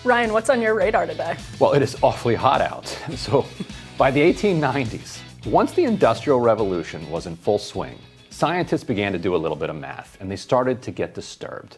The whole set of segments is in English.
Ryan, what's on your radar today? Well, it is awfully hot out. So by the 1890s, once the Industrial Revolution was in full swing, scientists began to do a little bit of math, and they started to get disturbed.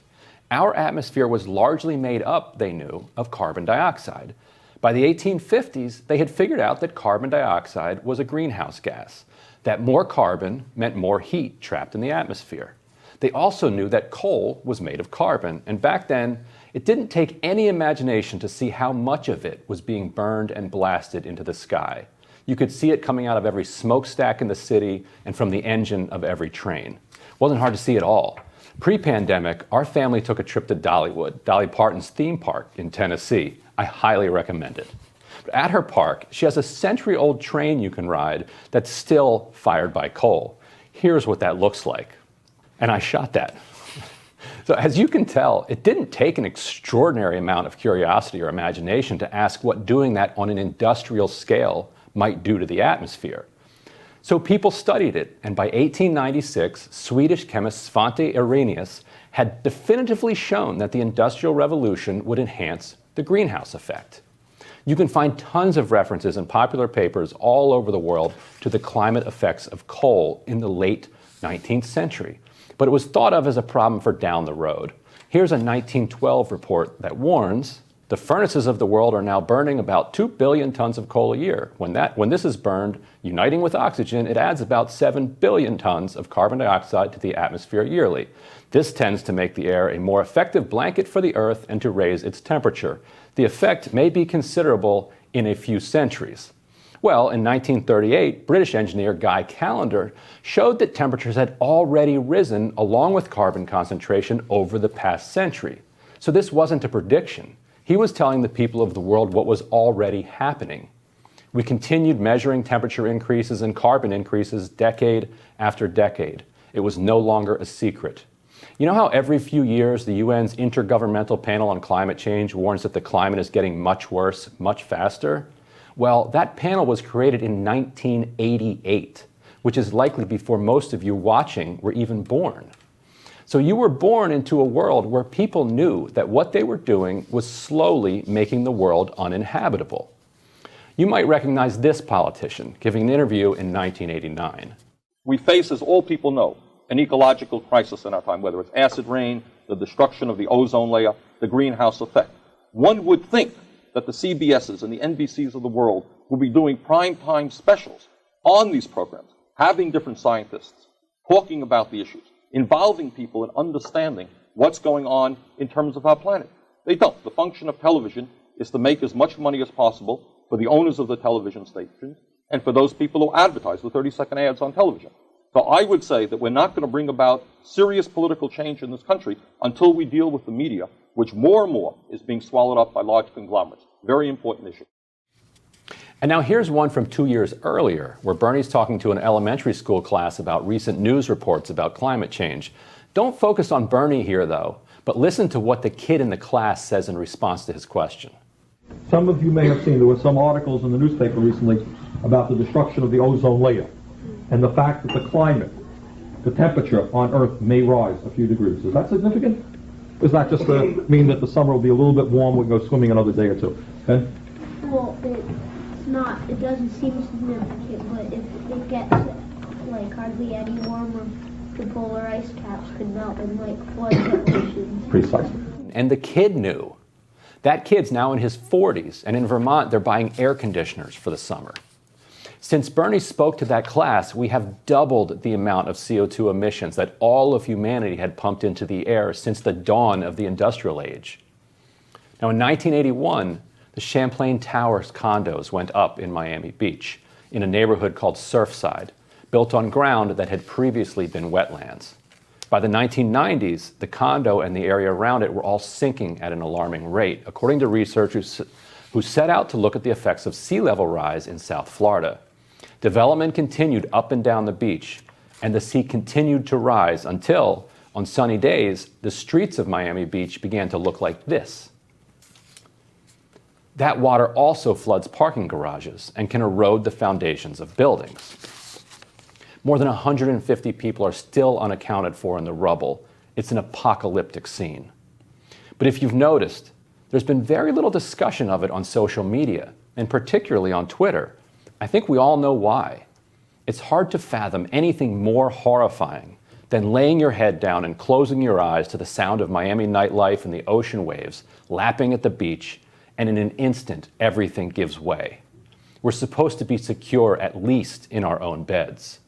Our atmosphere was largely made up, they knew, of carbon dioxide. By the 1850s, they had figured out that carbon dioxide was a greenhouse gas, that more carbon meant more heat trapped in the atmosphere. They also knew that coal was made of carbon, and back then, it didn't take any imagination to see how much of it was being burned and blasted into the sky. You could see it coming out of every smokestack in the city and from the engine of every train. It wasn't hard to see at all. Pre-pandemic, our family took a trip to Dollywood, Dolly Parton's theme park in Tennessee. I highly recommend it. But at her park, she has a century-old train you can ride that's still fired by coal. Here's what that looks like. And I shot that. So as you can tell, it didn't take an extraordinary amount of curiosity or imagination to ask what doing that on an industrial scale might do to the atmosphere. So people studied it, and by 1896, Swedish chemist Svante Arrhenius had definitively shown that the Industrial Revolution would enhance the greenhouse effect. You can find tons of references in popular papers all over the world to the climate effects of coal in the late 19th century. But it was thought of as a problem for down the road. Here's a 1912 report that warns the furnaces of the world are now burning about 2 billion tons of coal a year. When this is burned, uniting with oxygen, it adds about 7 billion tons of carbon dioxide to the atmosphere yearly. This tends to make the air a more effective blanket for the Earth and to raise its temperature. The effect may be considerable in a few centuries. Well, in 1938, British engineer Guy Callender showed that temperatures had already risen along with carbon concentration over the past century. So this wasn't a prediction. He was telling the people of the world what was already happening. We continued measuring temperature increases and carbon increases decade after decade. It was no longer a secret. You know how every few years the UN's Intergovernmental Panel on Climate Change warns that the climate is getting much worse, much faster? Well, that panel was created in 1988, which is likely before most of you watching were even born. So you were born into a world where people knew that what they were doing was slowly making the world uninhabitable. You might recognize this politician giving an interview in 1989. We face, as all people know, an ecological crisis in our time, whether it's acid rain, the destruction of the ozone layer, the greenhouse effect. One would think that the CBSs and the NBCs of the world will be doing primetime specials on these programs, having different scientists, talking about the issues, involving people in understanding what's going on in terms of our planet. They don't. The function of television is to make as much money as possible for the owners of the television stations and for those people who advertise the 30-second ads on television. So I would say that we're not going to bring about serious political change in this country until we deal with the media, which more and more is being swallowed up by large conglomerates. Very important issue. And now here's one from 2 years earlier, where Bernie's talking to an elementary school class about recent news reports about climate change. Don't focus on Bernie here, though, but listen to what the kid in the class says in response to his question. Some of you may have seen there were some articles in the newspaper recently about the destruction of the ozone layer and the fact that the climate, the temperature on Earth may rise a few degrees. Is that significant? Does that just mean that the summer will be a little bit warm, we can go swimming another day or two? Ben? Well, it's not, it doesn't seem significant, but if it gets like hardly any warmer, the polar ice caps could melt and like flood the oceans. Precisely. And the kid knew. That kid's now in his 40s, and in Vermont, they're buying air conditioners for the summer. Since Bernie spoke to that class, we have doubled the amount of CO2 emissions that all of humanity had pumped into the air since the dawn of the industrial age. Now, in 1981, the Champlain Towers condos went up in Miami Beach, in a neighborhood called Surfside, built on ground that had previously been wetlands. By the 1990s, the condo and the area around it were all sinking at an alarming rate, according to researchers who set out to look at the effects of sea level rise in South Florida. Development continued up and down the beach, and the sea continued to rise until, on sunny days, the streets of Miami Beach began to look like this. That water also floods parking garages and can erode the foundations of buildings. More than 150 people are still unaccounted for in the rubble. It's an apocalyptic scene. But if you've noticed, There's been very little discussion of it on social media, and particularly on Twitter. I think we all know why. It's hard to fathom anything more horrifying than laying your head down and closing your eyes to the sound of Miami nightlife and the ocean waves lapping at the beach, and in an instant, everything gives way. We're supposed to be secure, at least in our own beds.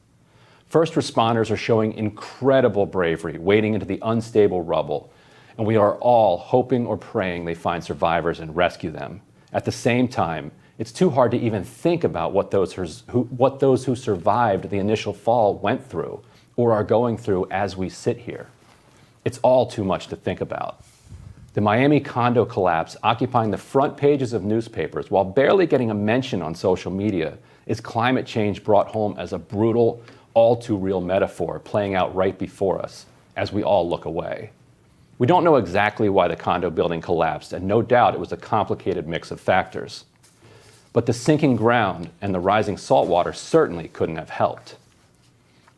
First responders are showing incredible bravery, wading into the unstable rubble, and we are all hoping or praying they find survivors and rescue them. At the same time, it's too hard to even think about what those who survived the initial fall went through or are going through as we sit here. It's all too much to think about. The Miami condo collapse, occupying the front pages of newspapers while barely getting a mention on social media, is climate change brought home as a brutal, all too real metaphor playing out right before us as we all look away. We don't know exactly why the condo building collapsed, and no doubt it was a complicated mix of factors. But the sinking ground and the rising salt water certainly couldn't have helped.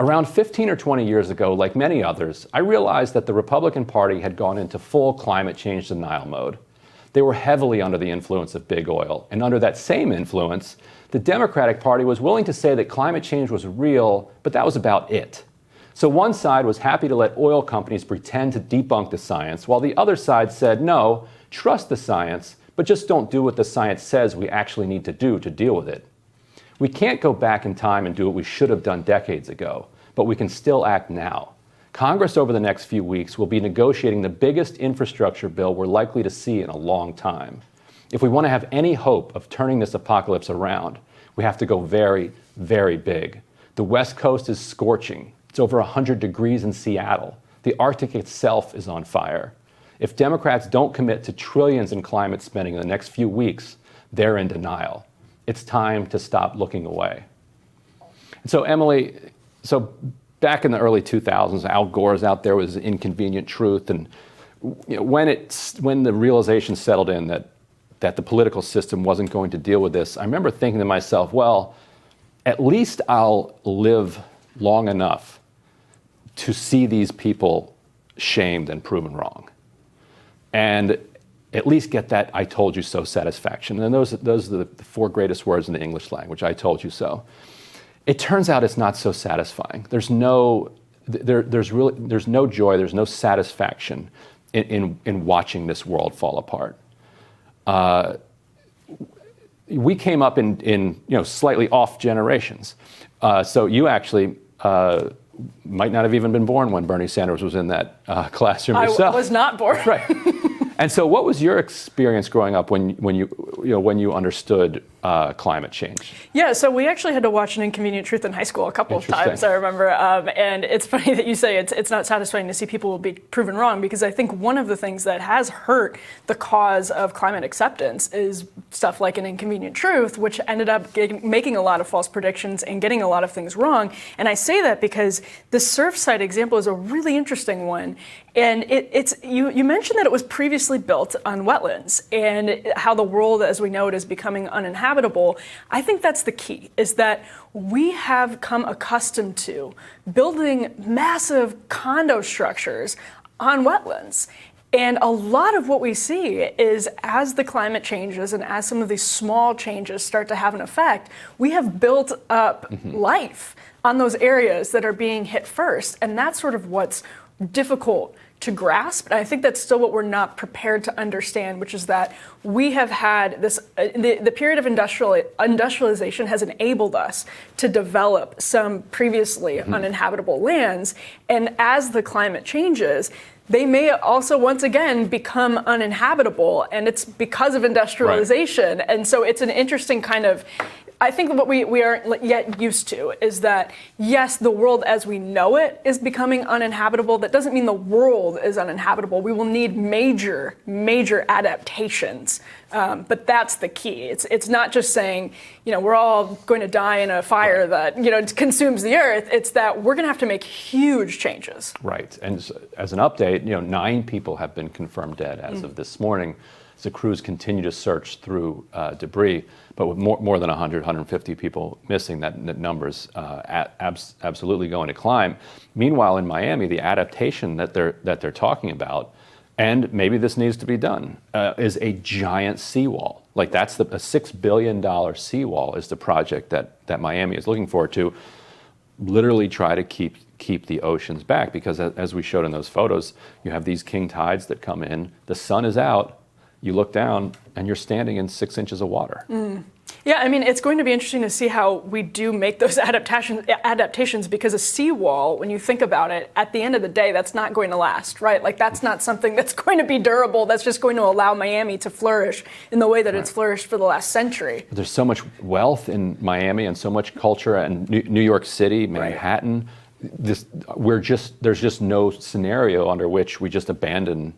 Around 15 or 20 years ago, like many others, I realized that the Republican Party had gone into full climate change denial mode. They were heavily under the influence of big oil, and under that same influence, the Democratic Party was willing to say that climate change was real, but that was about it. So one side was happy to let oil companies pretend to debunk the science, while the other side said, no, trust the science, but just don't do what the science says we actually need to do to deal with it. We can't go back in time and do what we should have done decades ago, but we can still act now. Congress over the next few weeks will be negotiating the biggest infrastructure bill we're likely to see in a long time. If we want to have any hope of turning this apocalypse around, we have to go very, very big. The West Coast is scorching. It's over 100 degrees in Seattle. The Arctic itself is on fire. If Democrats don't commit to trillions in climate spending in the next few weeks, they're in denial. It's time to stop looking away. And so, Emily, back in the early 2000s, Al Gore's out there with Inconvenient Truth, and when the realization settled in that the political system wasn't going to deal with this, I remember thinking to myself, well, at least I'll live long enough to see these people shamed and proven wrong, and at least get that "I told you so" satisfaction. And those are the four greatest words in the English language: "I told you so." It turns out it's not so satisfying. There's no joy, there's no satisfaction in watching this world fall apart. We came up in slightly off generations. So you actually might not have even been born when Bernie Sanders was in that classroom yourself. I was not born. Right. And so, what was your experience growing up when you understood climate change? Yeah, so we actually had to watch An Inconvenient Truth in high school a couple of times, I remember. And it's funny that you say it's not satisfying to see people be proven wrong, because I think one of the things that has hurt the cause of climate acceptance is stuff like An Inconvenient Truth, which ended up making a lot of false predictions and getting a lot of things wrong. And I say that because the Surfside example is a really interesting one. And you mentioned that it was previously built on wetlands, and how the world as we know it is becoming uninhabitable. I think that's the key, is that we have come accustomed to building massive condo structures on wetlands. And a lot of what we see is, as the climate changes and as some of these small changes start to have an effect, we have built up life on those areas that are being hit first. And that's sort of what's difficult to grasp. And I think that's still what we're not prepared to understand, which is that we have had this, the period of industrialization has enabled us to develop some previously uninhabitable lands. And as the climate changes, they may also once again become uninhabitable, and it's because of industrialization. Right. And so it's an interesting kind of, I think what we aren't yet used to is that, yes, the world as we know it is becoming uninhabitable. That doesn't mean the world is uninhabitable. We will need major adaptations. But that's the key. It's not just saying, we're all going to die in a fire that, consumes the earth. It's that we're going to have to make huge changes. Right. And as an update, 9 people have been confirmed dead as of this morning. The crews continue to search through debris, but with more than 150 people missing, that number's absolutely going to climb. Meanwhile, in Miami, the adaptation that they're talking about And maybe this needs to be done, is a giant seawall. Like that's a $6 billion seawall is the project that Miami is looking forward to, literally try to keep the oceans back, because as we showed in those photos, you have these king tides that come in, the sun is out, you look down and you're standing in 6 inches of water. Yeah, I mean, it's going to be interesting to see how we do make those adaptations, because a seawall, when you think about it, at the end of the day, that's not going to last, right? Like, that's not something that's going to be durable, that's just going to allow Miami to flourish in the way that it's flourished for the last century. There's so much wealth in Miami and so much culture, and New York City, Manhattan. There's just no scenario under which we just abandon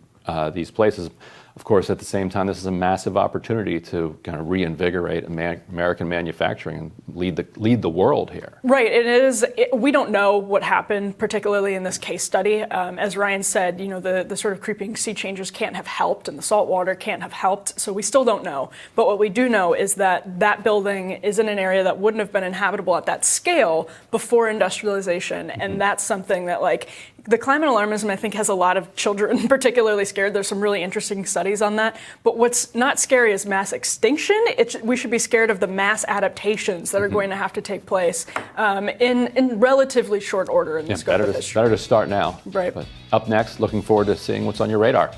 these places. Of course, at the same time, this is a massive opportunity to kind of reinvigorate American manufacturing and lead the world here. Right. We don't know what happened, particularly in this case study. As Ryan said, the sort of creeping sea changes can't have helped, and the salt water can't have helped. So we still don't know. But what we do know is that building is in an area that wouldn't have been inhabitable at that scale before industrialization, and that's something that, like, the climate alarmism, I think, has a lot of children particularly scared. There's some really interesting studies on that. But what's not scary is mass extinction. We should be scared of the mass adaptations that are going to have to take place in relatively short order in the scope of history. Better to start now. Right. But up next, looking forward to seeing what's on your radar.